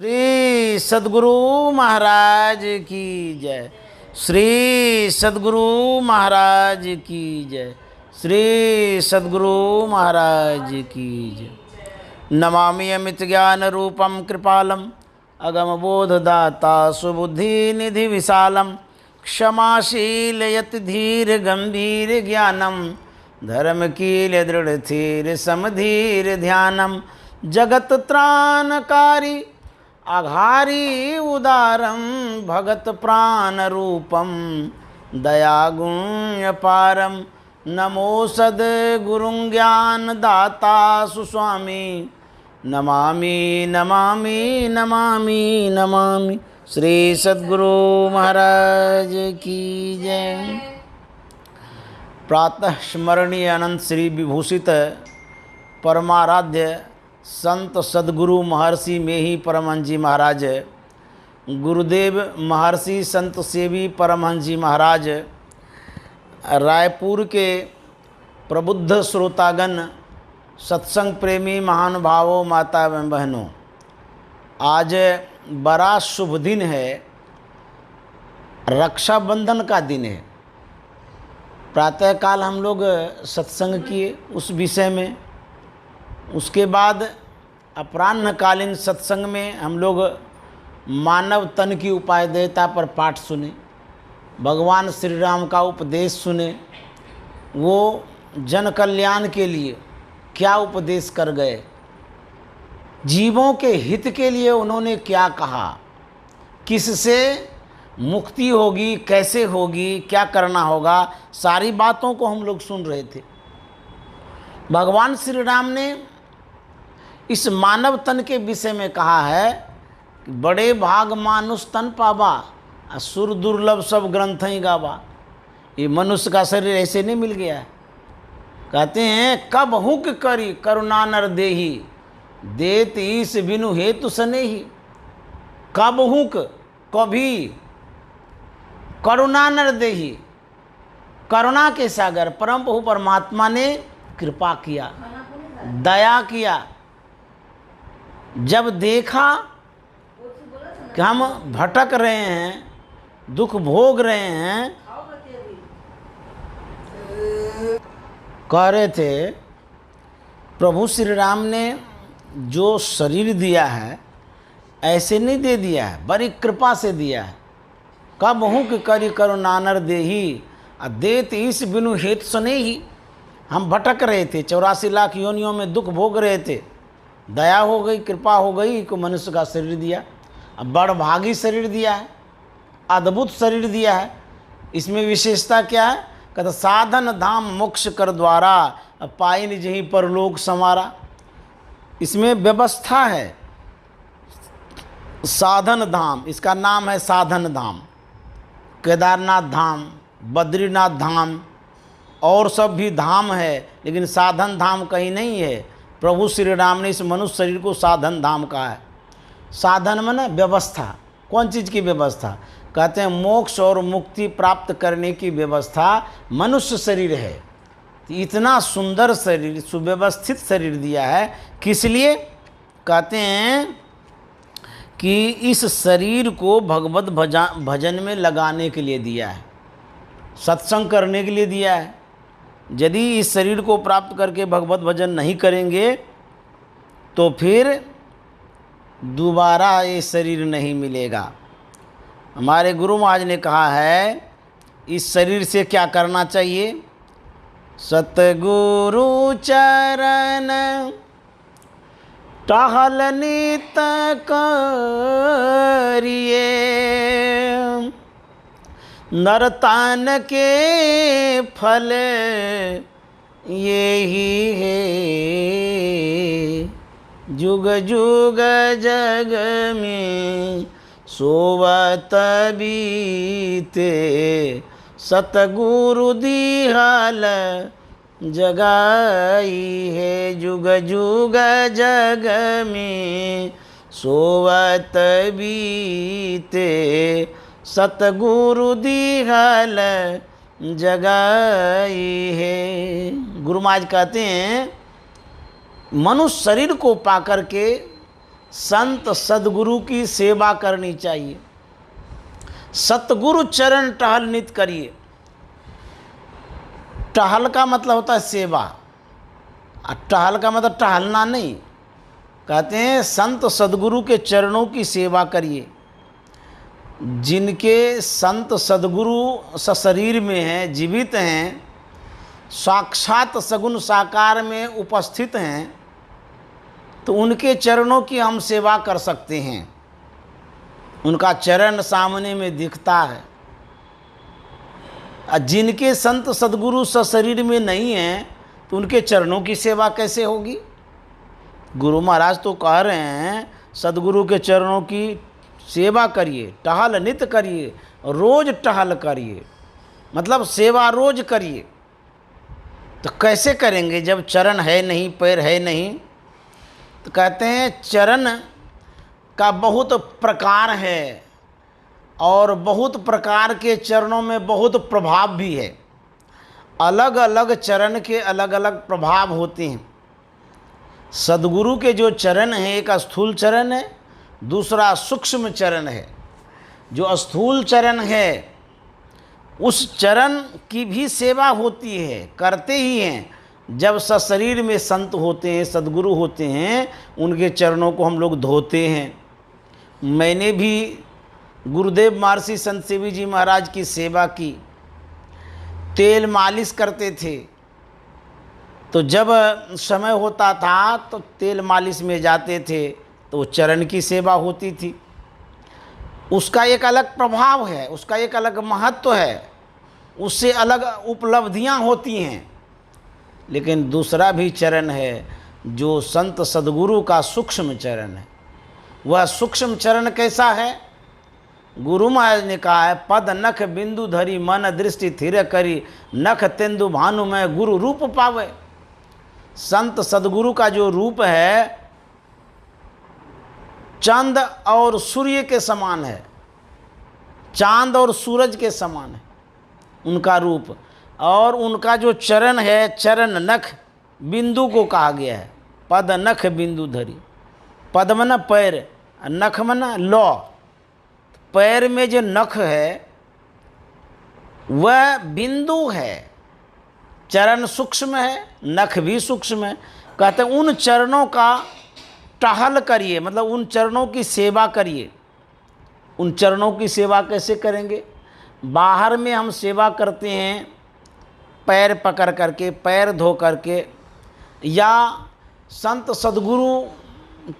श्री सद्गुरु महाराज की जय। श्री सद्गुरु महाराज की जय। श्री सद्गुरु महाराज की जय। नमामि अमित ज्ञान रूपम कृपालम अगम बोधदाता सुबुद्धि निधि विशालम क्षमाशील यति धीर गंभीर ज्ञानम धर्म कील दृढ़ थीर समधीर ध्यानम जगत त्राणकारी आघारी उदारम भगत प्राण रूपम दयागुण्य पारम नमो सद गुरुं ज्ञान दाता सुस्वामी नमामि नमामि नमामि नमामि। श्री सद्गुरु महाराज की जय। प्रातः स्मरणीय अनंत श्री विभूषित परमाराध्य संत सद्गुरु महर्षि मेही परमहंस जी महाराज, गुरुदेव महर्षि संत सेवी परमहंस जी महाराज, रायपुर के प्रबुद्ध श्रोतागण, सत्संग प्रेमी महानुभावों, माता एवं बहनों, आज बड़ा शुभ दिन है, रक्षाबंधन का दिन है। प्रातःकाल हम लोग सत्संग किए उस विषय में, उसके बाद अपराह्नकालीन सत्संग में हम लोग मानव तन की उपादेयता पर पाठ सुने, भगवान श्री राम का उपदेश सुने, वो जन कल्याण के लिए क्या उपदेश कर गए, जीवों के हित के लिए उन्होंने क्या कहा, किससे मुक्ति होगी, कैसे होगी, क्या करना होगा, सारी बातों को हम लोग सुन रहे थे। भगवान श्री राम ने इस मानव तन के विषय में कहा है कि बड़े भाग मानुष तन पावा, असुर दुर्लभ सब ग्रंथ ही गावा। ये मनुष्य का शरीर ऐसे नहीं मिल गया है। कहते हैं कब हुक करी करुणा नर देही देत ईस बिनु हेतु सनेही। कब हुक, कभी, करुणा नर देही, करुणा के सागर परम प्रभु परमात्मा ने कृपा किया, दया किया। जब देखा कि हम भटक रहे हैं, दुख भोग रहे हैं, कह रहे थे प्रभु श्री राम ने जो शरीर दिया है ऐसे नहीं दे दिया है, बड़ी कृपा से दिया है। कब हूँ कि करी करुणा नर देही देत ईस बिनु हेतु सनेही। हम भटक रहे थे, 84 लाख योनियों में दुख भोग रहे थे, दया हो गई, कृपा हो गई को मनुष्य का शरीर दिया। अब बड़भागी शरीर दिया है, अद्भुत शरीर दिया है। इसमें विशेषता क्या है? कहते साधन धाम मोक्ष कर द्वारा पाई निज ही परलोक समारा। इसमें व्यवस्था है। साधन धाम, इसका नाम है साधन धाम। केदारनाथ धाम, बद्रीनाथ धाम और सब भी धाम है, लेकिन साधन धाम कहीं नहीं है। प्रभु श्री राम ने इस मनुष्य शरीर को साधन धाम कहा है। साधन में ना व्यवस्था, कौन चीज़ की व्यवस्था? कहते हैं मोक्ष और मुक्ति प्राप्त करने की व्यवस्था मनुष्य शरीर है। तो इतना सुंदर शरीर, सुव्यवस्थित शरीर दिया है, किस लिए? कहते हैं कि इस शरीर को भगवत भजन में लगाने के लिए दिया है, सत्संग करने के लिए दिया है। यदि इस शरीर को प्राप्त करके भगवत भजन नहीं करेंगे तो फिर दोबारा ये शरीर नहीं मिलेगा। हमारे गुरु महाराज ने कहा है इस शरीर से क्या करना चाहिए? सतगुरु चरण टहल नित करिए नरतान के फल यही है जुग जुग जग में सोवत बीते सतगुरु दिहाल जगाई है जुग जुग जग में सोवत बीते सतगुरु दिहाल जगाई है। गुरु महाराज कहते हैं मनुष्य शरीर को पाकर के संत सदगुरु की सेवा करनी चाहिए। सतगुरु चरण टहल नित करिए। टहल का मतलब होता है सेवा, और टहल का मतलब टहलना नहीं। कहते हैं संत सदगुरु के चरणों की सेवा करिए। जिनके संत सदगुरु सशरीर में हैं, जीवित हैं, साक्षात सगुण साकार में उपस्थित हैं, तो उनके चरणों की हम सेवा कर सकते हैं। उनका चरण सामने में दिखता है। और जिनके संत सदगुरु सशरीर में नहीं हैं, तो उनके चरणों की सेवा कैसे होगी? गुरु महाराज तो कह रहे हैं सदगुरु के चरणों की सेवा करिए, टहल नित करिए, रोज टहल करिए, मतलब सेवा रोज करिए। तो कैसे करेंगे जब चरण है नहीं, पैर है नहीं? तो कहते हैं चरण का बहुत प्रकार है, और बहुत प्रकार के चरणों में बहुत प्रभाव भी है। अलग अलग चरण के अलग अलग प्रभाव होते हैं। सदगुरु के जो चरण हैं, एक स्थूल चरण है, दूसरा सूक्ष्म चरण है। जो स्थूल चरण है उस चरण की भी सेवा होती है, करते ही हैं। जब सशरीर में संत होते हैं, सदगुरु होते हैं, उनके चरणों को हम लोग धोते हैं। मैंने भी गुरुदेव महर्षि संत सेवी जी महाराज की सेवा की। तेल मालिश करते थे, तो जब समय होता था तो तेल मालिश में जाते थे, तो चरण की सेवा होती थी। उसका एक अलग प्रभाव है, उसका एक अलग महत्व है, उससे अलग उपलब्धियां होती हैं। लेकिन दूसरा भी चरण है जो संत सदगुरु का सूक्ष्म चरण है। वह सूक्ष्म चरण कैसा है? गुरु महाराज ने कहा है, पद नख बिंदु धरी मन दृष्टि थिर करी, नख तेंदु भानु में गुरु रूप पावे। संत सदगुरु का जो रूप है चांद और सूर्य के समान है, चांद और सूरज के समान है उनका रूप। और उनका जो चरण है, चरण नख बिंदु को कहा गया है, पद नख बिंदु धरी। पद मना पैर, नख मना लौ। पैर में जो नख है वह बिंदु है। चरण सूक्ष्म है, नख भी सूक्ष्म है। कहते हैं उन चरणों का टहल करिए, मतलब उन चरणों की सेवा करिए। उन चरणों की सेवा कैसे करेंगे? बाहर में हम सेवा करते हैं पैर पकड़ करके, पैर धो करके, या संत सदगुरु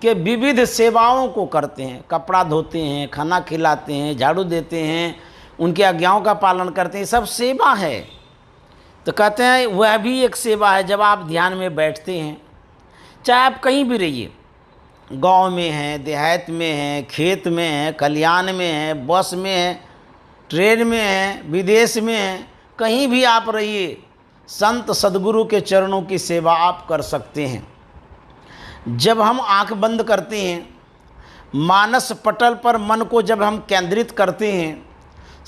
के विविध सेवाओं को करते हैं। कपड़ा धोते हैं, खाना खिलाते हैं, झाड़ू देते हैं, उनके आज्ञाओं का पालन करते हैं, सब सेवा है। तो कहते हैं वह भी एक सेवा है। जब आप ध्यान में बैठते हैं, चाहे आप कहीं भी रहिए, गांव में हैं, देहात में हैं, खेत में हैं, कल्याण में हैं, बस में हैं, ट्रेन में हैं, विदेश में हैं, कहीं भी आप रहिए, संत सदगुरु के चरणों की सेवा आप कर सकते हैं। जब हम आंख बंद करते हैं, मानस पटल पर मन को जब हम केंद्रित करते हैं,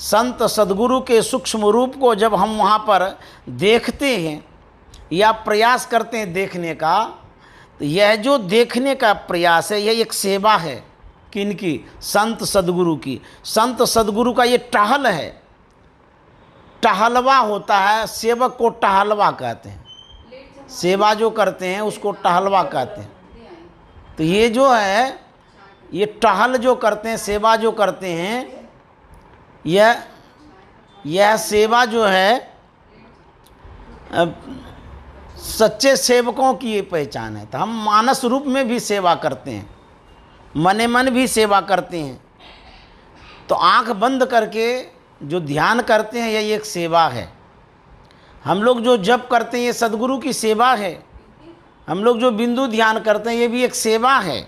संत सदगुरु के सूक्ष्म रूप को जब हम वहाँ पर देखते हैं या प्रयास करते हैं देखने का, तो यह जो देखने का प्रयास है यह एक सेवा है। किनकी? संत सदगुरु की। संत सदगुरु का ये टहल है, टहलवा होता है। सेवक को टहलवा कहते हैं, सेवा जो करते हैं उसको टहलवा कहते हैं। तो ये जो है, ये टहल जो करते हैं, सेवा जो करते हैं, यह सेवा जो है सच्चे सेवकों की ये पहचान है। तो हम मानस रूप में भी सेवा करते हैं, मने मन भी सेवा करते हैं। तो आंख बंद करके जो ध्यान करते हैं यह एक सेवा है। हम लोग जो जप करते हैं ये सदगुरु की सेवा है। हम लोग जो बिंदु ध्यान करते हैं ये भी एक सेवा है।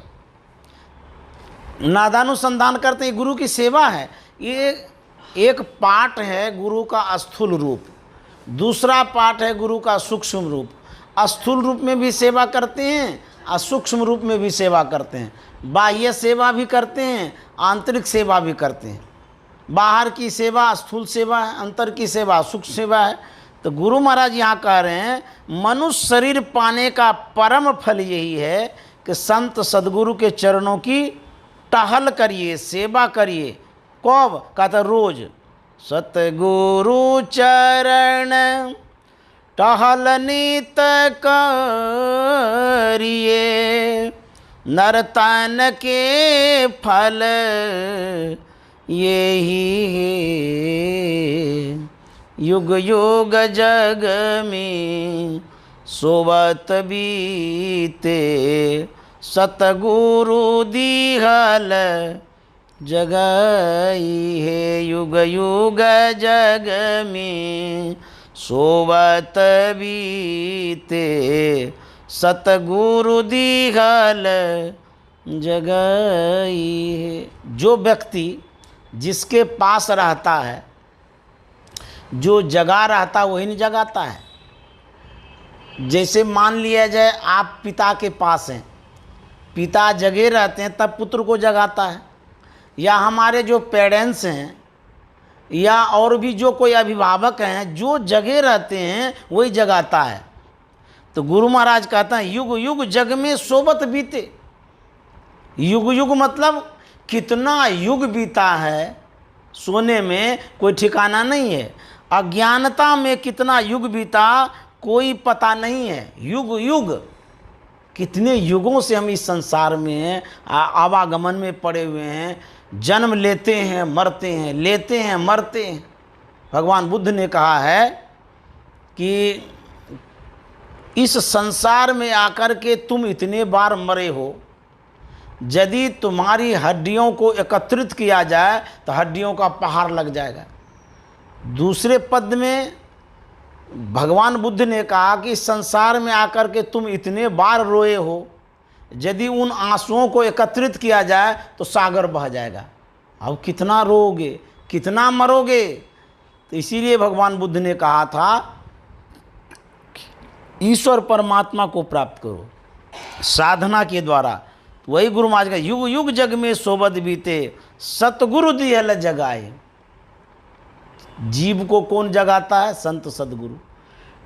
नादानुसंधान करते हैं, गुरु की सेवा है। ये एक पाठ है गुरु का स्थूल रूप, दूसरा पाठ है गुरु का सूक्ष्म रूप। स्थूल रूप में भी सेवा करते हैं और सूक्ष्म रूप में भी सेवा करते हैं। बाह्य सेवा भी करते हैं, आंतरिक सेवा भी करते हैं। बाहर की सेवा स्थूल सेवा है, अंतर की सेवा सूक्ष्म सेवा है। तो गुरु महाराज यहाँ कह रहे हैं मनुष्य शरीर पाने का परम फल यही है कि संत सदगुरु के चरणों की टहल करिए, सेवा करिए। कब? कहता रोज। सतगुरु चरण टहल नित करिए, नरतन के फल यही है, युग युग जग में सोवत बीते, सतगुरु दिहल जगई है, युग युग जग में सोवत बीते, सतगुरु दिहल जगई है। जो व्यक्ति जिसके पास रहता है, जो जगा रहता है, वही नहीं जगाता है। जैसे मान लिया जाए आप पिता के पास हैं, पिता जगे रहते हैं तब पुत्र को जगाता है, या हमारे जो पेरेंट्स हैं या और भी जो कोई अभिभावक हैं, जो जगे रहते हैं वही जगाता है। तो गुरु महाराज कहते हैं युग युग जग में सोबत बीते। युग युग मतलब कितना युग बीता है, सोने में कोई ठिकाना नहीं है। अज्ञानता में कितना युग बीता कोई पता नहीं है। युग युग कितने युगों से हम इस संसार में आवागमन में पड़े हुए हैं, जन्म लेते हैं मरते हैं, लेते हैं मरते हैं। भगवान बुद्ध ने कहा है कि इस संसार में आकर के तुम इतने बार मरे हो, यदि तुम्हारी हड्डियों को एकत्रित किया जाए तो हड्डियों का पहाड़ लग जाएगा। दूसरे पद में भगवान बुद्ध ने कहा कि संसार में आकर के तुम इतने बार रोए हो, यदि उन आंसुओं को एकत्रित किया जाए तो सागर बह जाएगा। अब कितना रोओगे, कितना मरोगे। तो इसीलिए भगवान बुद्ध ने कहा था ईश्वर परमात्मा को प्राप्त करो साधना के द्वारा। वही गुरु महाराज का युग युग जग में सोबत बीते, सतगुरु दिहल जगाए। जीव को कौन जगाता है? संत सदगुरु।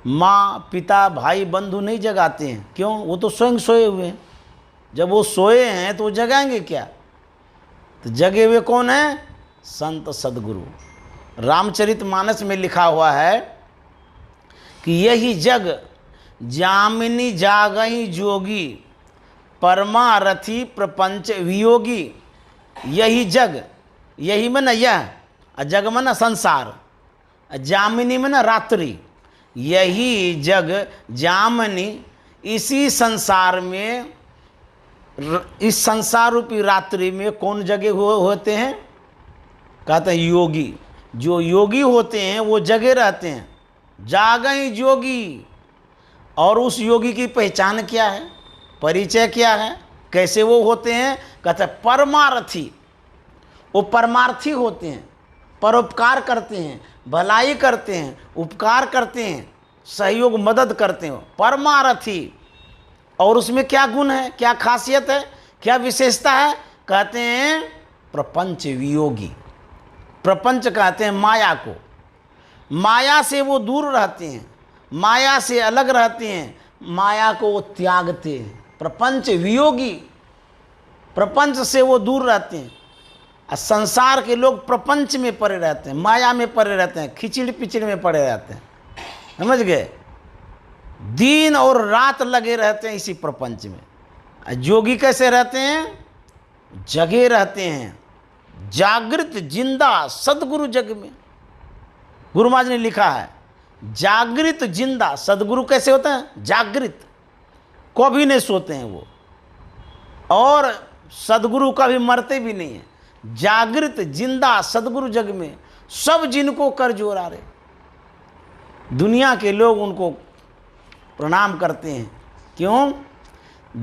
माँ पिता भाई बंधु नहीं जगाते हैं। क्यों? वो तो स्वयं सोए हुए हैं। जब वो सोए हैं तो वो जगाएंगे क्या? तो जगे हुए कौन है? संत सदगुरु। रामचरितमानस में लिखा हुआ है कि यही जग जामिनी जागही जोगी, परमारथी प्रपंच वियोगी। यही जग, यही में न यह, जग में न संसार, जामिनी में न रात्रि। यही जग जामिनी, इसी संसार में, इस संसार रूपी रात्रि में कौन जगे हुए होते हैं? कहते हैं योगी। जो योगी होते हैं वो जगे रहते हैं। जागई जोगी। और उस योगी की पहचान क्या है, परिचय क्या है, कैसे वो होते हैं? कहते हैं परमार्थी। वो परमार्थी होते हैं, परोपकार करते हैं, भलाई करते हैं, उपकार करते हैं, सहयोग मदद करते हैं। परमार्थी। और उसमें क्या गुण है, क्या खासियत है, क्या विशेषता है? कहते हैं प्रपंच वियोगी। प्रपंच कहते हैं माया को। माया से वो दूर रहते हैं, माया से अलग रहते हैं, माया को वो त्यागते हैं। प्रपंच वियोगी, प्रपंच से वो दूर रहते हैं। संसार के लोग प्रपंच में पड़े रहते हैं, माया में पड़े रहते हैं, खिचड़ पिचड़ में पड़े रहते हैं। समझ गए? दिन और रात लगे रहते हैं इसी प्रपंच में। जोगी कैसे रहते हैं? जगे रहते हैं, जागृत जिंदा सदगुरु जग में। गुरु महाराज ने लिखा है जागृत जिंदा। सदगुरु कैसे होते हैं? जागृत, कभी नहीं सोते हैं वो। और सदगुरु कभी मरते भी नहीं है। जागृत जिंदा सदगुरु जग में, सब जिनको कर जोरा रे। दुनिया के लोग उनको प्रणाम करते हैं। क्यों?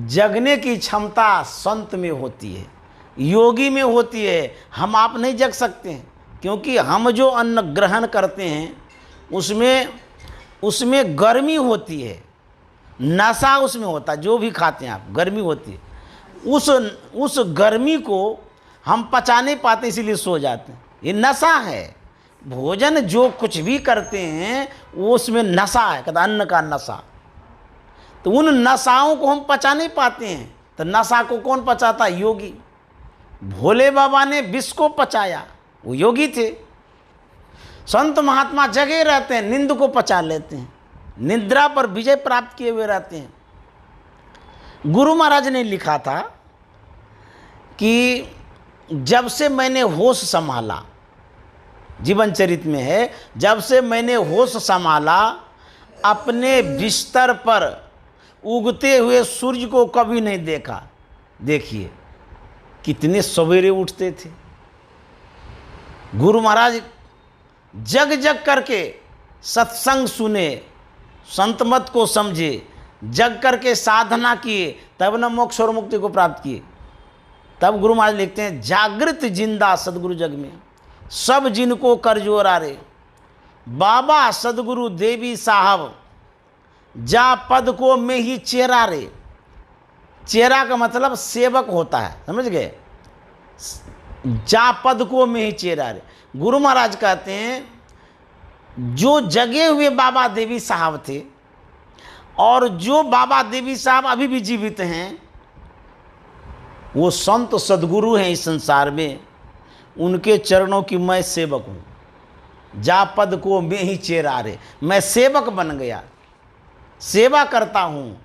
जगने की क्षमता संत में होती है, योगी में होती है। हम आप नहीं जग सकते हैं, क्योंकि हम जो अन्न ग्रहण करते हैं उसमें गर्मी होती है, नशा उसमें होता है। जो भी खाते हैं आप, गर्मी होती है। उस गर्मी को हम पचा नहीं पाते, इसीलिए सो जाते हैं। ये नशा है। भोजन जो कुछ भी करते हैं वो उसमें नशा है, कहता अन्न का नशा। तो उन नशाओं को हम पचा नहीं पाते हैं, तो नशा को कौन पचाता? योगी। भोले बाबा ने विष को पचाया, वो योगी थे। संत महात्मा जगे रहते हैं, नींद को पचा लेते हैं, निद्रा पर विजय प्राप्त किए हुए रहते हैं। गुरु महाराज ने लिखा था कि जब से मैंने होश संभाला, जीवन चरित में है, जब से मैंने होश संभाला, अपने बिस्तर पर उगते हुए सूर्य को कभी नहीं देखा। देखिए कितने सवेरे उठते थे गुरु महाराज, जग जग करके सत्संग सुने, संत मत को समझे, जग करके साधना किए, तब न मोक्ष और मुक्ति को प्राप्त किए। तब गुरु महाराज लिखते हैं, जागृत जिंदा सदगुरु जग में, सब जिनको कर जोरा रे, बाबा सदगुरु देवी साहब, जा पद को में ही चेरा रे। चेरा का मतलब सेवक होता है, समझ गए? जा पद को में ही चेरा रे। गुरु महाराज कहते हैं जो जगे हुए बाबा देवी साहब थे और जो बाबा देवी साहब अभी भी जीवित हैं, वो संत सदगुरु हैं इस संसार में, उनके चरणों की मैं सेवक हूँ। जा पद को में ही चेरा रे, मैं सेवक बन गया, सेवा करता हूँ।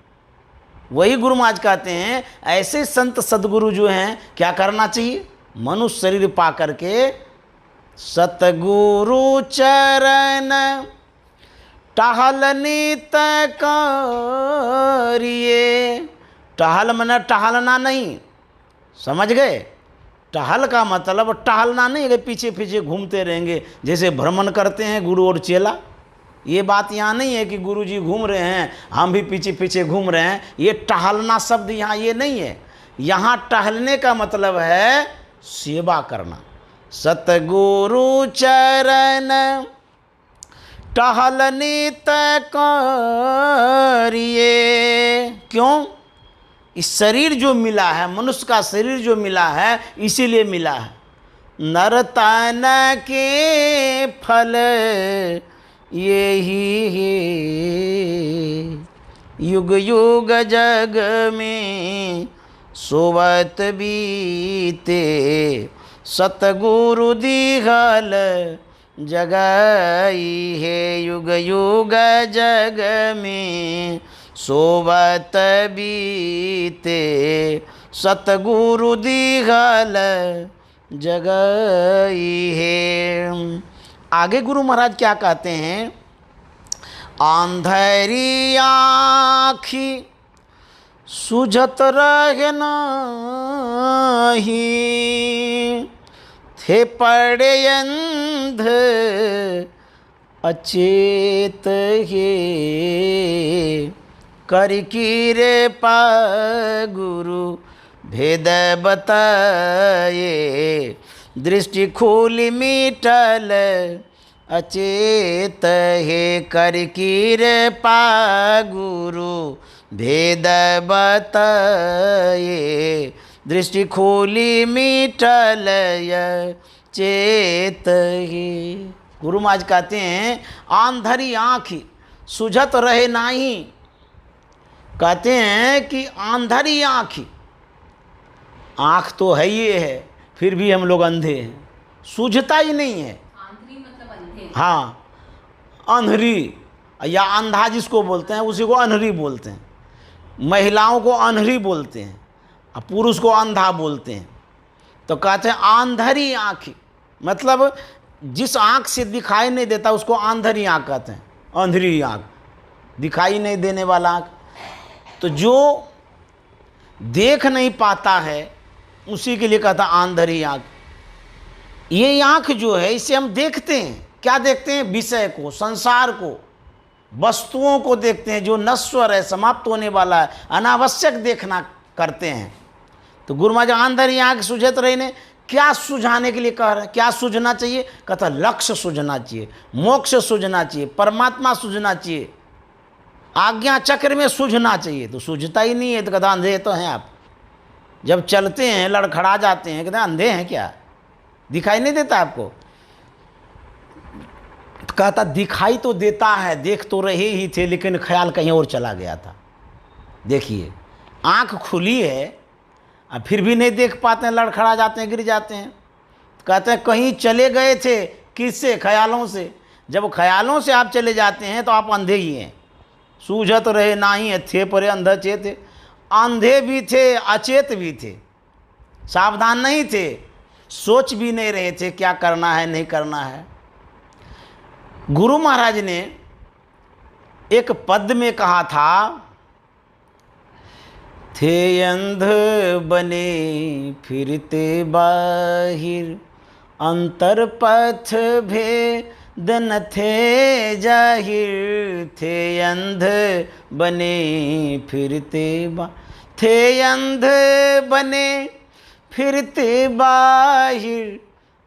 वही गुरु महाराज कहते हैं ऐसे संत सदगुरु जो हैं, क्या करना चाहिए? मनुष्य शरीर पा करके सतगुरु चरण टहल नित करिए। टहल मना टहलना नहीं, समझ गए? टहल का मतलब टहलना नहीं कि पीछे पीछे घूमते रहेंगे, जैसे भ्रमण करते हैं गुरु और चेला। ये बात यहाँ नहीं है कि गुरु जी घूम रहे हैं हम भी पीछे पीछे घूम रहे हैं। ये टहलना शब्द यहाँ ये नहीं है। यहाँ टहलने का मतलब है सेवा करना। सतगुरु चरण टहल नित करिए। क्यों? इस शरीर जो मिला है, मनुष्य का शरीर जो मिला है, इसीलिए मिला है। नर तन के फल यही है, युग युग जग में सोवत बीते, सतगुरु दिहल जगाई है। युग युग जग में सोवत बीते, सतगुरु दिहल जगाई है। आगे गुरु महाराज क्या कहते हैं? अंधेरी आँखी सुझत रहे नाही, थे पड़े अंध अचेत हे, कर कीरे पा गुरु भेद बताए, दृष्टि खुली मिटल अचेत हे, कर कीरे पा गुरु भेद बताए, दृष्टि खोली मिटल चेत ही। गुरु महाराज कहते हैं आंधरी आँखी सुझत रहे नाही। कहते हैं कि आंधरी आँखी, आँख तो है ये है, फिर भी हम लोग अंधे हैं, सूझता ही नहीं है। आंधरी मतलब अंधे। हाँ, अंधरी या अंधा जिसको बोलते हैं उसी को अंधरी बोलते हैं। महिलाओं को अंधरी बोलते हैं और पुरुष को अंधा बोलते हैं। तो कहते हैं आंधरी आँख, मतलब जिस आँख से दिखाई नहीं देता उसको आंधरी आँख कहते हैं। अंधरी आँख, दिखाई नहीं देने वाला आँख। तो जो देख नहीं पाता है उसी के लिए कहता आंधरी आँख। ये आँख जो है इसे हम देखते हैं, क्या देखते हैं? विषय को, संसार को, वस्तुओं को देखते हैं जो नश्वर है, समाप्त होने वाला है, अनावश्यक देखना करते हैं। तो गुरु महाराज आंधरी आँख सुझत रही ने क्या सुझाने के लिए कह रहे हैं? क्या सूझना चाहिए? कहता लक्ष्य सूझना चाहिए, मोक्ष सूझना चाहिए, परमात्मा सूझना चाहिए, आज्ञा चक्र में सूझना चाहिए। तो सूझता ही नहीं है तो कहता अंधे तो हैं आप। जब चलते हैं लड़खड़ा जाते हैं, कहते अंधे हैं क्या, दिखाई नहीं देता आपको? कहता दिखाई तो देता है, देख तो रहे ही थे, लेकिन ख्याल कहीं और चला गया था। देखिए आँख खुली है अब फिर भी नहीं देख पाते हैं, लड़खड़ा जाते हैं, गिर जाते हैं। कहते हैं कहीं चले गए थे, किससे? ख्यालों से। जब ख्यालों से आप चले जाते हैं तो आप अंधे ही हैं। सूझत रहे ना ही थे परे अंधा चेत, अंधे भी थे अचेत भी थे, सावधान नहीं थे, सोच भी नहीं रहे थे क्या करना है नहीं करना है। गुरु महाराज ने एक पद में कहा था, थे अंध बने फिरते बाहिर, अंतर पथ भेद न थे जाहिर। थे अंध बने फिरते थे अंध बने फिरते बाहिर,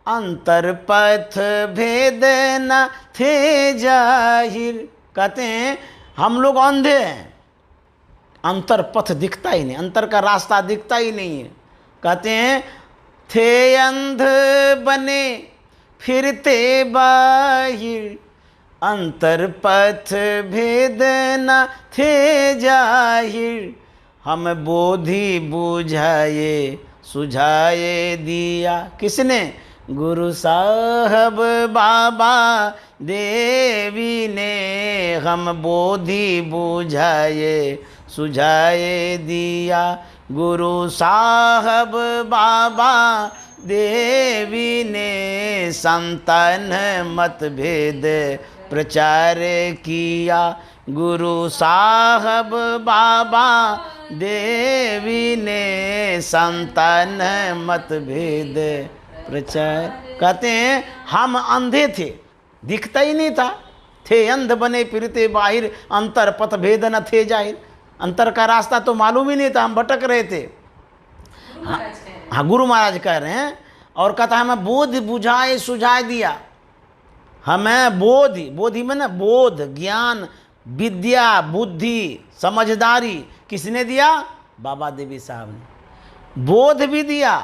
अंतर पथ भेद न थे जाहिर। कहते हैं हम लोग अंधे हैं, अंतर पथ दिखता ही नहीं, अंतर का रास्ता दिखता ही नहीं है। कहते हैं थे अंध बने फिरते बाहिर, अंतर पथ भेद न थे जाहिर। हम बोधि बुझाए सुझाए दिया, किसने? गुरु साहब बाबा देवी ने। हम बोधि बुझाए सुझाए दिया, गुरु साहब बाबा देवी ने। संतान मतभेद प्रचार किया, गुरु साहब बाबा देवी ने। संतान मतभेद प्रचार। कहते हैं हम अंधे थे, दिखता ही नहीं था। थे अंध बने फिरते बाहिर, अंतर पथ भेद न थे जाहिर। अंतर का रास्ता तो मालूम ही नहीं था, हम भटक रहे थे। हाँ, गुरु महाराज कह रहे हैं। और कहता है हमें बोध बुझाए सुझाए दिया। हमें बोधि, बोधि में ना बोध, ज्ञान, विद्या, बुद्धि, समझदारी किसने दिया? बाबा देवी साहब ने। बोध भी दिया,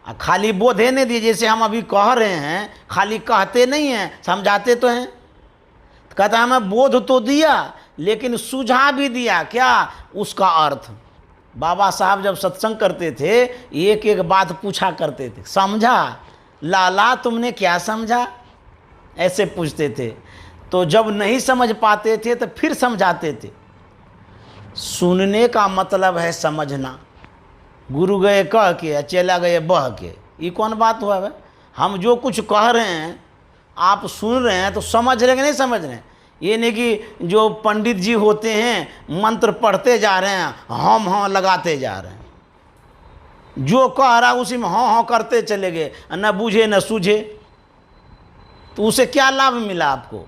खाली बोधे नहीं दिए। जैसे हम अभी कह रहे हैं, खाली कहते नहीं हैं, समझाते तो हैं। कहता है हमें बोध तो दिया, लेकिन सुझा भी दिया। क्या? उसका अर्थ। बाबा साहब जब सत्संग करते थे, एक एक बात पूछा करते थे, समझा? लाला तुमने क्या समझा? ऐसे पूछते थे। तो जब नहीं समझ पाते थे तो फिर समझाते थे। सुनने का मतलब है समझना। गुरु गए कह के, चला गए बह के, ये कौन बात हुआ है? हम जो कुछ कह रहे हैं आप सुन रहे हैं तो समझ रहे कि नहीं समझ रहे हैं? ये नहीं कि जो पंडित जी होते हैं मंत्र पढ़ते जा रहे हैं, हम हाँ लगाते जा रहे हैं, जो कह रहा उसी में हाँ हाँ करते चले गए, न बूझे न सूझे। तो उसे क्या लाभ मिला आपको?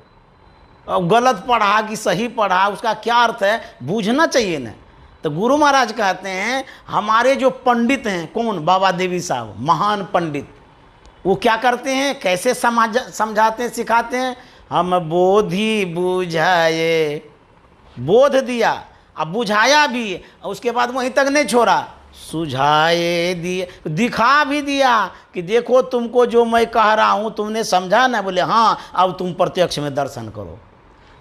अब गलत पढ़ा कि सही पढ़ा, उसका क्या अर्थ है? बूझना चाहिए ना। तो गुरु महाराज कहते हैं हमारे जो पंडित हैं, कौन? बाबा देवी साहब, महान पंडित। वो क्या करते हैं, कैसे समझाते हैं, सिखाते हैं? हम बोधि बुझाए, बोध दिया, अब बुझाया भी, उसके बाद वहीं तक नहीं छोड़ा, सुझाए दिए, दिखा भी दिया कि देखो तुमको जो मैं कह रहा हूँ तुमने समझा ना? बोले हाँ, अब तुम प्रत्यक्ष में दर्शन करो।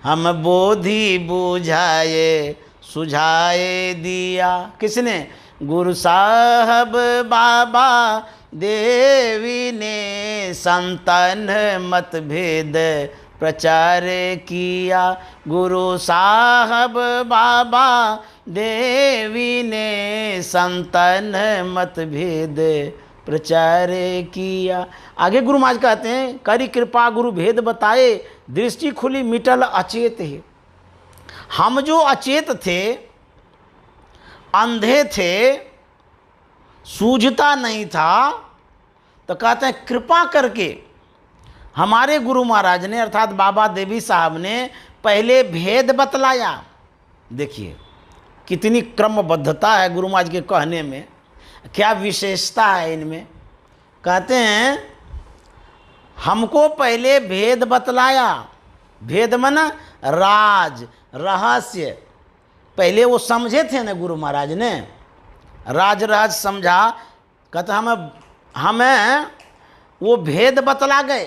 हम बोधि बुझाए सुझाए दिया, किसने? गुरु साहब बाबा देवी ने। संतान मतभेद प्रचार किया, गुरु साहब बाबा देवी ने। संतान मतभेद प्रचार किया। आगे गुरु महाराज कहते हैं करी कृपा गुरु भेद बताए, दृष्टि खुली मिटल अचेत है। हम जो अचेत थे, अंधे थे, सूझता नहीं था, तो कहते हैं कृपा करके हमारे गुरु महाराज ने अर्थात बाबा देवी साहब ने पहले भेद बतलाया। देखिए कितनी क्रमबद्धता है गुरु महाराज के कहने में, क्या विशेषता है इनमें। कहते हैं हमको पहले भेद बतलाया। भेद माना राज, रहस्य। पहले वो समझे थे ना गुरु महाराज ने, राज रहस्य समझा। कहते हमें वो भेद बतला गए,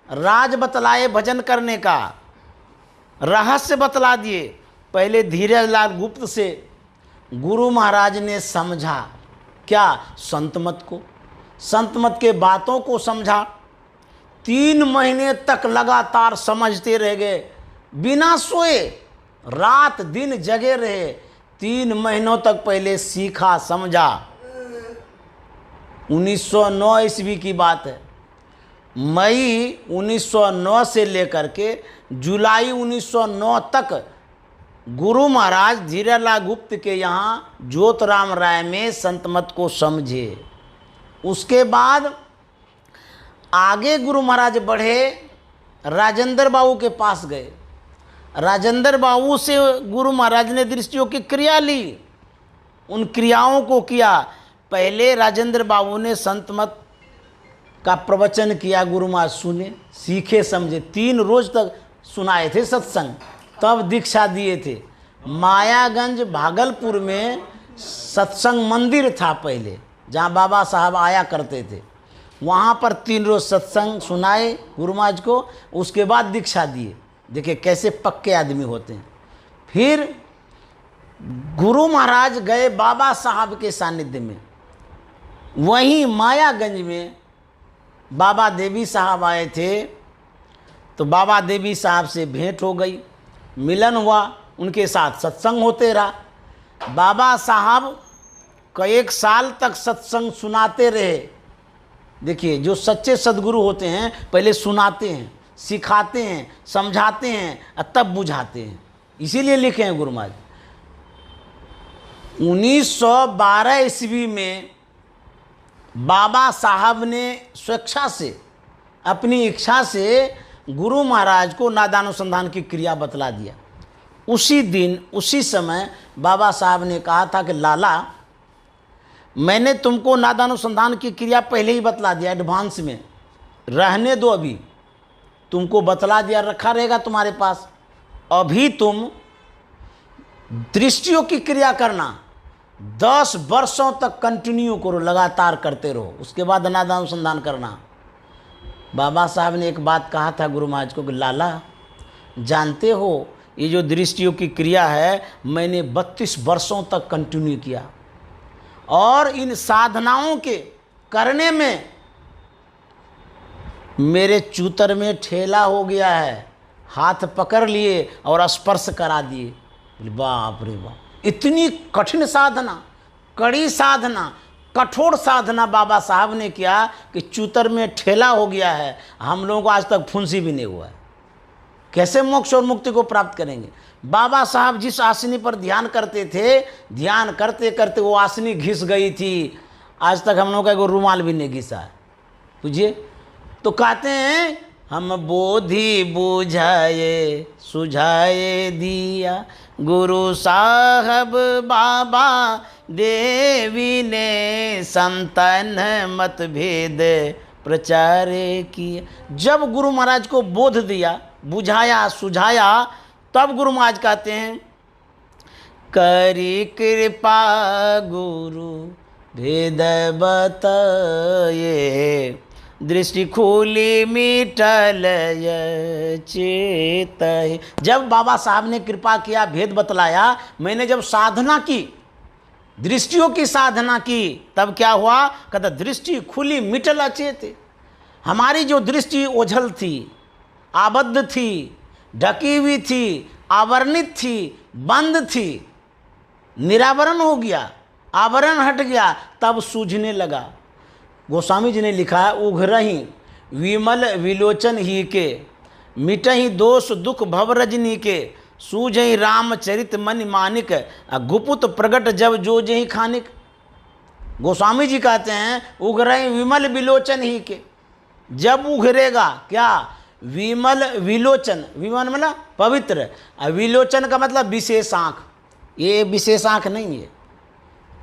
राज बतलाए भजन करने का, रहस्य बतला दिए। पहले धीरज लाल गुप्त से गुरु महाराज ने समझा क्या? संत मत को, संत मत के बातों को समझा। 3 महीने तक लगातार समझते रह गए, बिना सोए, रात दिन जगे रहे। 3 महीनों तक पहले सीखा समझा। 1909 ईस्वी की बात है। मई 1909 से लेकर के जुलाई 1909 तक गुरु महाराज धीरालाल गुप्त के यहाँ ज्योतराम राय में संत मत को समझे। उसके बाद आगे गुरु महाराज बढ़े, राजेंद्र बाबू के पास गए। राजेंद्र बाबू से गुरु महाराज ने दृष्टियों की क्रिया ली, उन क्रियाओं को किया। पहले राजेंद्र बाबू ने संत मत का प्रवचन किया, गुरु महाराज सुने, सीखे, समझे। 3 रोज तक सुनाए थे सत्संग, तब दीक्षा दिए थे। मायागंज भागलपुर में सत्संग मंदिर था पहले, जहाँ बाबा साहब आया करते थे। वहाँ पर 3 रोज सत्संग सुनाए गुरु महाराज को, उसके बाद दीक्षा दिए। देखिए कैसे पक्के आदमी होते हैं। फिर गुरु महाराज गए बाबा साहब के सानिध्य में। वहीं मायागंज में बाबा देवी साहब आए थे, तो बाबा देवी साहब से भेंट हो गई, मिलन हुआ, उनके साथ सत्संग होते रहा। बाबा साहब कई 1 साल तक सत्संग सुनाते रहे। देखिए जो सच्चे सद्गुरु होते हैं पहले सुनाते हैं, सिखाते हैं, समझाते हैं और तब बुझाते हैं। इसीलिए लिखे हैं गुरु महाराज। 1912 ईस्वी में बाबा साहब ने स्वेच्छा से, अपनी इच्छा से गुरु महाराज को नादानुसंधान की क्रिया बतला दिया। उसी दिन उसी समय बाबा साहब ने कहा था कि लाला, मैंने तुमको नादानुसंधान की क्रिया पहले ही बतला दिया, एडवांस में, रहने दो, अभी तुमको बतला दिया, रखा रहेगा तुम्हारे पास। अभी तुम दृष्टियों की क्रिया करना, 10 वर्षों तक कंटिन्यू करो, लगातार करते रहो, उसके बाद नादानुसंधान करना। बाबा साहब ने एक बात कहा था गुरु महाराज को कि लाला, जानते हो ये जो दृष्टियों की क्रिया है मैंने 32 वर्षों तक कंटिन्यू किया, और इन साधनाओं के करने में मेरे चूतर में ठेला हो गया है। हाथ पकड़ लिए और स्पर्श करा दिए। बाप रे बाप, इतनी कठिन साधना, कड़ी साधना, कठोर साधना बाबा साहब ने किया कि चूतर में ठेला हो गया है। हम लोगों को आज तक फुंसी भी नहीं हुआ है। कैसे मोक्ष और मुक्ति को प्राप्त करेंगे? बाबा साहब जिस आसनी पर ध्यान करते थे, ध्यान करते करते वो आसनी घिस गई थी। आज तक हम लोगों का कोई रुमाल भी नहीं घिसा है, बुझिए। तो कहते हैं हम बोधि बुझाए सुझाए दिया गुरु साहब बाबा देवी ने, संतन मतभेद प्रचार किया। जब गुरु महाराज को बोध दिया, बुझाया, सुझाया, तब गुरु महाराज कहते हैं करी कृपा गुरु भेद बताए, दृष्टि खुली मिटल चेत। जब बाबा साहब ने कृपा किया, भेद बतलाया, मैंने जब साधना की, दृष्टियों की साधना की, तब क्या हुआ? कहता दृष्टि खुली मिटल अचेत। हमारी जो दृष्टि ओझल थी, आबद्ध थी, ढकी हुई थी, आवरणित थी, बंद थी, निरावरण हो गया, आवरण हट गया, तब सूझने लगा। गोस्वामी जी ने लिखा है उघरही विमल विलोचन ही के, मिटही दोष दुख भव रजनी के, सूझही रामचरित मन मानिक, गुपुत प्रगट जब जो जही खानिक। गोस्वामी जी कहते हैं उघरही विमल विलोचन ही के, जब उघरेगा क्या? विमल विलोचन, विमल मतलब पवित्र, विलोचन का मतलब विशेष आँख। ये विशेष आँख नहीं है,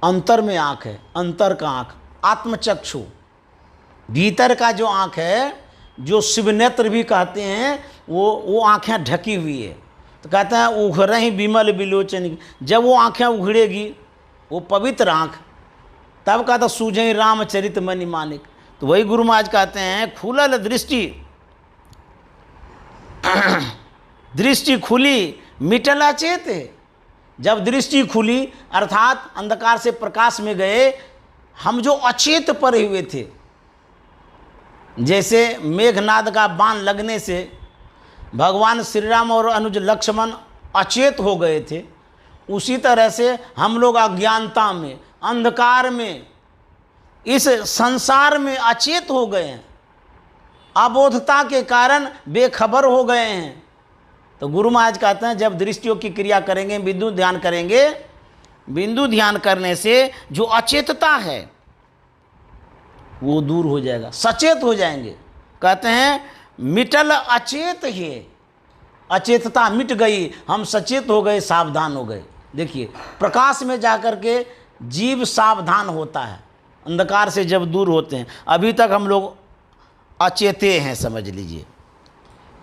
अंतर में आँख है, अंतर का आँख, आत्मचक्षु, भीतर का जो आँख है, जो शिव नेत्र भी कहते हैं, वो आँखें ढकी हुई है। तो कहते हैं उघरही विमल विलोचन, जब वो आँखें उघड़ेगी, वो पवित्र आँख, तब कहता सूझे रामचरित मन मानिक। तो वही गुरु महाराज कहते हैं खुलल दृष्टि, दृष्टि खुली मिटल अचेत। जब दृष्टि खुली अर्थात अंधकार से प्रकाश में गए, हम जो अचेत पड़े हुए थे, जैसे मेघनाद का बाण लगने से भगवान श्री राम और अनुज लक्ष्मण अचेत हो गए थे, उसी तरह से हम लोग अज्ञानता में, अंधकार में, इस संसार में अचेत हो गए हैं, अबोधता के कारण बेखबर हो गए हैं। तो गुरु महाराज कहते हैं जब दृष्टियों की क्रिया करेंगे, बिंदु ध्यान करेंगे, बिंदु ध्यान करने से जो अचेतता है वो दूर हो जाएगा, सचेत हो जाएंगे। कहते हैं मिटल अचेत है, अचेतता मिट गई, हम सचेत हो गए, सावधान हो गए। देखिए प्रकाश में जाकर के जीव सावधान होता है, अंधकार से जब दूर होते हैं। अभी तक हम लोग अचेते हैं, समझ लीजिए।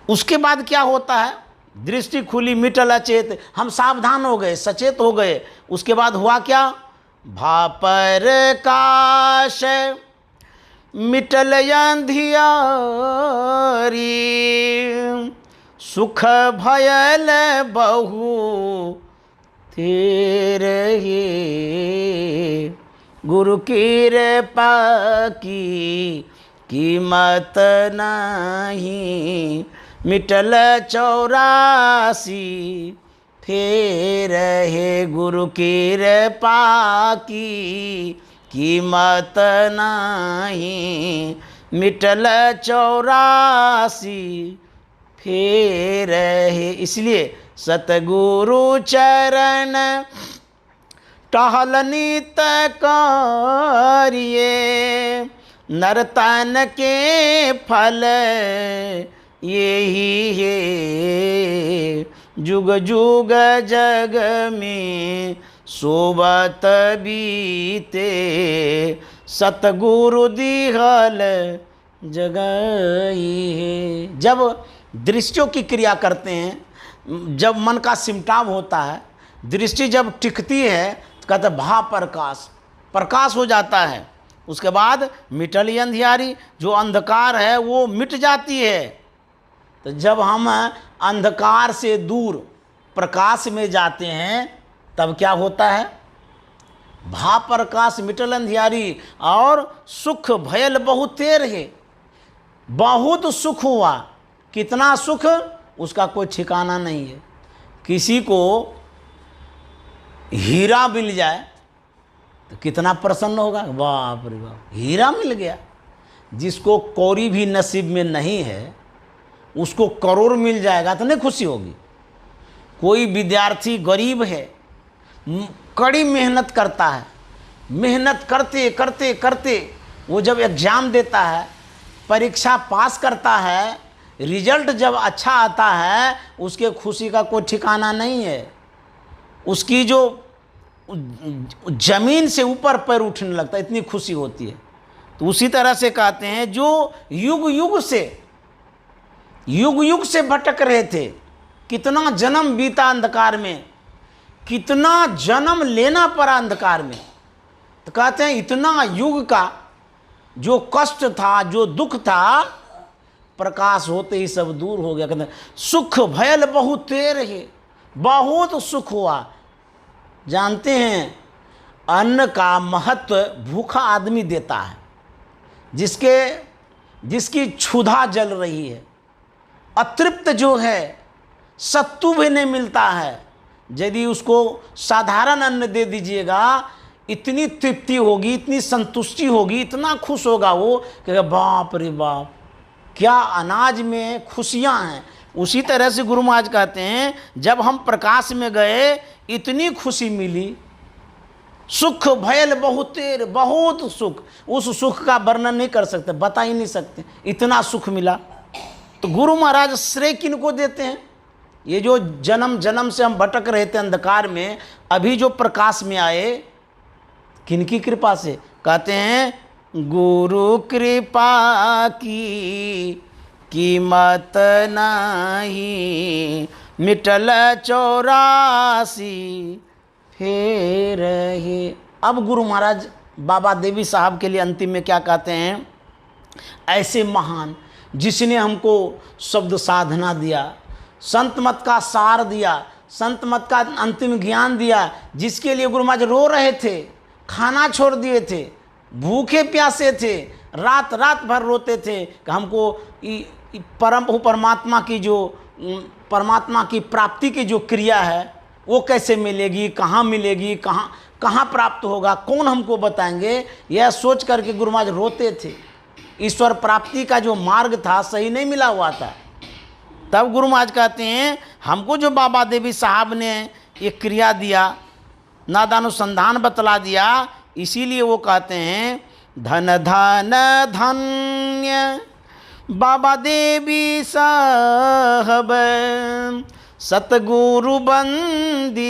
उसके बाद क्या होता है, दृष्टि खुली, मिटल अचेत, हम सावधान हो गए, सचेत हो गए। उसके बाद हुआ क्या, भापर काश मिटल अंधियारी, सुख भयल बहु तेरे गुरु कृपा की कीमत नहीं, मिटल 84 फिर है गुरु कृपा की कीमत नहीं, मिटल 84 फिर है। इसलिए सतगुरु चरण टहल नित करिए, नरतन के फल यही है, जुग जुग जग में सोबत बीते, सतगुरु दिहल जगही है। जब दृष्टियों की क्रिया करते हैं, जब मन का सिमटाव होता है, दृष्टि जब टिकती है तो कहते भा प्रकाश, प्रकाश हो जाता है। उसके बाद मिटल अंधियारी, जो अंधकार है वो मिट जाती है। तो जब हम अंधकार से दूर प्रकाश में जाते हैं तब क्या होता है, भा प्रकाश मिटल अंधियारी, और सुख भयल बहुत तेर है, बहुत सुख हुआ। कितना सुख, उसका कोई ठिकाना नहीं है। किसी को हीरा मिल जाए तो कितना प्रसन्न होगा, बाप रे बाप, हीरा मिल गया। जिसको कौड़ी भी नसीब में नहीं है उसको करोड़ मिल जाएगा तो नहीं खुशी होगी। कोई विद्यार्थी गरीब है, कड़ी मेहनत करता है, मेहनत करते करते करते वो जब एग्ज़ाम देता है, परीक्षा पास करता है, रिजल्ट जब अच्छा आता है, उसके खुशी का कोई ठिकाना नहीं है। उसकी जो ज़मीन से ऊपर पैर उठने लगता है, इतनी खुशी होती है। तो उसी तरह से कहते हैं जो युग युग से भटक रहे थे, कितना जन्म बीता अंधकार में, कितना जन्म लेना पड़ा अंधकार में। तो कहते हैं इतना युग का जो कष्ट था, जो दुख था, प्रकाश होते ही सब दूर हो गया। कहते हैं सुख भयल बहुत तेर है, बहुत सुख हुआ। जानते हैं अन्न का महत्व भूखा आदमी देता है, जिसकी क्षुधा जल रही है, अतृप्त जो है, सत्तू भी नहीं मिलता है। यदि उसको साधारण अन्न दे दीजिएगा, इतनी तृप्ति होगी, इतनी संतुष्टि होगी, इतना खुश होगा वो कि बाप रे बाप, क्या अनाज में खुशियाँ हैं। उसी तरह से गुरु महाराज कहते हैं जब हम प्रकाश में गए इतनी खुशी मिली, सुख भयल बहुत तेर, बहुत सुख। उस सुख का वर्णन नहीं कर सकते, बता ही नहीं सकते, इतना सुख मिला। तो गुरु महाराज श्रेय किन को देते हैं, ये जो जन्म जन्म से हम भटक रहे थे अंधकार में, अभी जो प्रकाश में आए, किनकी कृपा से। कहते हैं गुरु कृपा की कीमत नहीं, मिटल 84 फिर है। अब गुरु महाराज बाबा देवी साहब के लिए अंतिम में क्या कहते हैं, ऐसे महान जिसने हमको शब्द साधना दिया, संत मत का सार दिया, संत मत का अंतिम ज्ञान दिया, जिसके लिए गुरु महाराज रो रहे थे, खाना छोड़ दिए थे, भूखे प्यासे थे, रात रात भर रोते थे कि हमको परमात्मा की जो परमात्मा की प्राप्ति की जो क्रिया है वो कैसे मिलेगी, कहाँ मिलेगी, कहाँ प्राप्त होगा, कौन हमको बताएंगे। यह सोच करके गुरु महाराज रोते थे। ईश्वर प्राप्ति का जो मार्ग था सही नहीं मिला हुआ था। तब गुरु महाराज कहते हैं हमको जो बाबा देवी साहब ने ये क्रिया दिया, नादानुसंधान बतला दिया, इसीलिए वो कहते हैं धन धन धन्य बाबा देवी साहब सतगुरु बंदी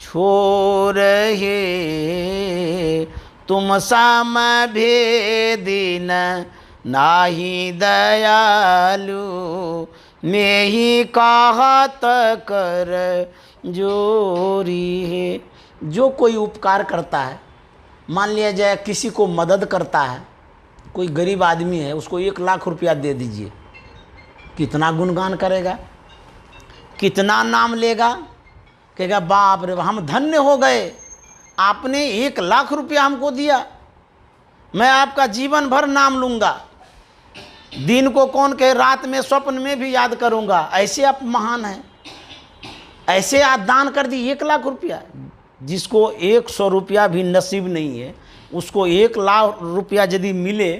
छोर हे, तुम साम भेदिन नाही दयालु, मैं ही कहत कर जोरी है। जो कोई उपकार करता है, मान लिया जाए किसी को मदद करता है, कोई गरीब आदमी है, उसको 1 लाख रुपया दे दीजिए, कितना गुणगान करेगा, कितना नाम लेगा, कहेगा बाप रे हम धन्य हो गए, आपने 1 लाख रुपया हमको दिया, मैं आपका जीवन भर नाम लूँगा, दिन को कौन कहे रात में स्वप्न में भी याद करूँगा, ऐसे आप महान हैं, ऐसे आप दान कर दी 1 लाख रुपया। जिसको 100 रुपया भी नसीब नहीं है, उसको 1 लाख रुपया यदि मिले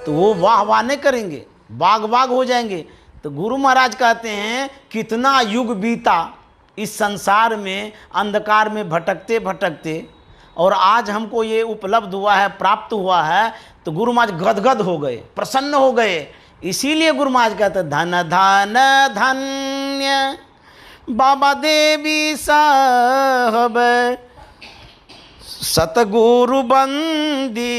तो वो वाह वाह नहीं करेंगे, बाग बाग हो जाएंगे। तो गुरु महाराज कहते हैं कितना युग बीता इस संसार में अंधकार में भटकते भटकते, और आज हमको ये उपलब्ध हुआ है, प्राप्त हुआ है, तो गुरु महाराज गदगद हो गए, प्रसन्न हो गए। इसीलिए गुरु महाराज कहते हैं धन धन धन्य बाबा देवी साहब सतगुरु बंदी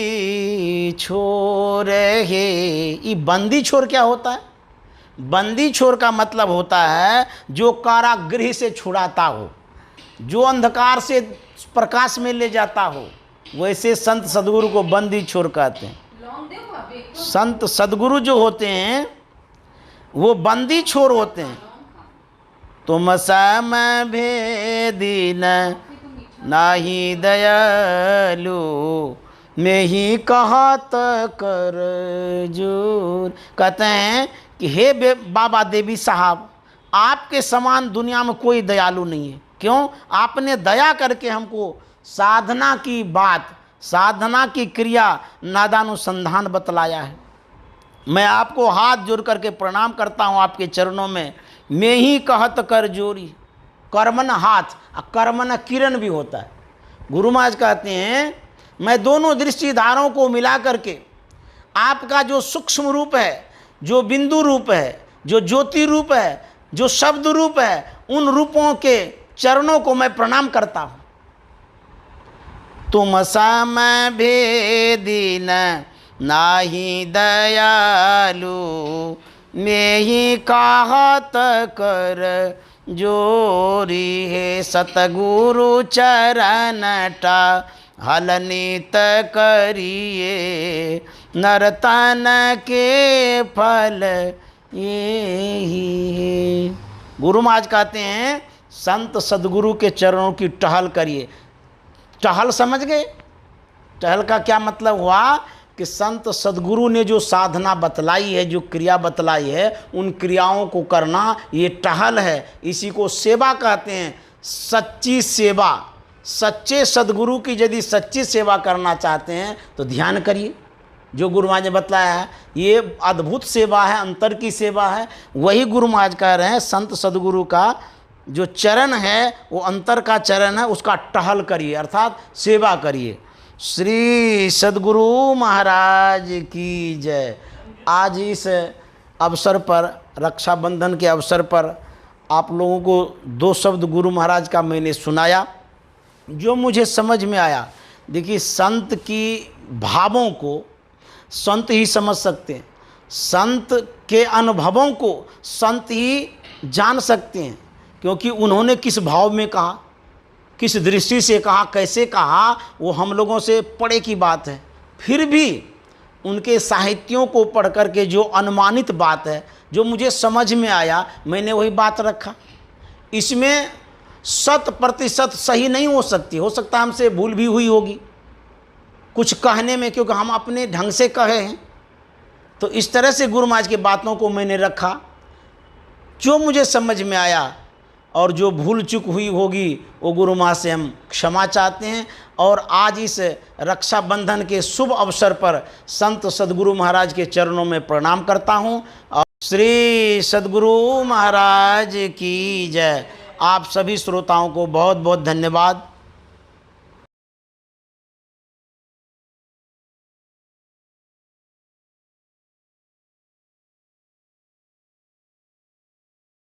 छोर हे। ये बंदी छोर क्या होता है? बंदी छोर का मतलब होता है जो कारागृह से छुड़ाता हो, जो अंधकार से प्रकाश में ले जाता हो, वैसे संत सदगुरु को बंदी छोर कहते हैं। संत सदगुरु जो होते हैं वो बंदी छोर होते हैं। तुम सम भेदिन नाही दयालु, मैं ही कहत कर जोर। कहते हैं कि हे बाबा देवी साहब, आपके समान दुनिया में कोई दयालु नहीं है। क्यों? आपने दया करके हमको साधना की बात, साधना की क्रिया, नादानुसंधान बतलाया है। मैं आपको हाथ जोड़ करके प्रणाम करता हूँ आपके चरणों में। मैं ही कहत कर जोरी, कर्मन हाथ और कर्मन किरण भी होता है। गुरु महाराज कहते हैं मैं दोनों दृष्टिधारों को मिला करके आपका जो सूक्ष्म रूप है, जो बिंदु रूप है, जो ज्योति रूप है, जो शब्द रूप है, उन रूपों के चरणों को मैं प्रणाम करता हूँ। तुम सम भेदिन नाही दयालु, मैं ही कहत कर जोरी है। सतगुरु चरणटा हलनित करिए, नरतन के फल यही है। गुरु महाराज कहते हैं संत सदगुरु के चरणों की टहल करिए। टहल समझ गए? टहल का क्या मतलब हुआ कि संत सदगुरु ने जो साधना बतलाई है, जो क्रिया बतलाई है, उन क्रियाओं को करना ये टहल है। इसी को सेवा कहते हैं, सच्ची सेवा। सच्चे सदगुरु की यदि सच्ची सेवा करना चाहते हैं तो ध्यान करिए। जो गुरु महाराज ने बतलाया है ये अद्भुत सेवा है, अंतर की सेवा है। वही गुरु महाराज कह रहे हैं संत सदगुरु का जो चरण है वो अंतर का चरण है, उसका टहल करिए अर्थात सेवा करिए। श्री सदगुरु महाराज की जय। आज इस अवसर पर, रक्षाबंधन के अवसर पर, आप लोगों को 2 शब्द गुरु महाराज का मैंने सुनाया जो मुझे समझ में आया। देखिए, संत की भावों को संत ही समझ सकते हैं, संत के अनुभवों को संत ही जान सकते हैं, क्योंकि उन्होंने किस भाव में कहा, किस दृष्टि से कहा, कैसे कहा, वो हम लोगों से परे की बात है। फिर भी उनके साहित्यों को पढ़ करके जो अनुमानित बात है, जो मुझे समझ में आया, मैंने वही बात रखा। इसमें 100% सही नहीं हो सकती, हो सकता है हमसे भूल भी हुई होगी कुछ कहने में, क्योंकि हम अपने ढंग से कहे हैं। तो इस तरह से गुरु महाराज की बातों को मैंने रखा, जो मुझे समझ में आया, और जो भूल चूक हुई होगी वो गुरु महाराज से हम क्षमा चाहते हैं। और आज इस रक्षाबंधन के शुभ अवसर पर संत सद्गुरु महाराज के चरणों में प्रणाम करता हूँ। और श्री सद्गुरु महाराज की जय। आप सभी श्रोताओं को बहुत बहुत धन्यवाद।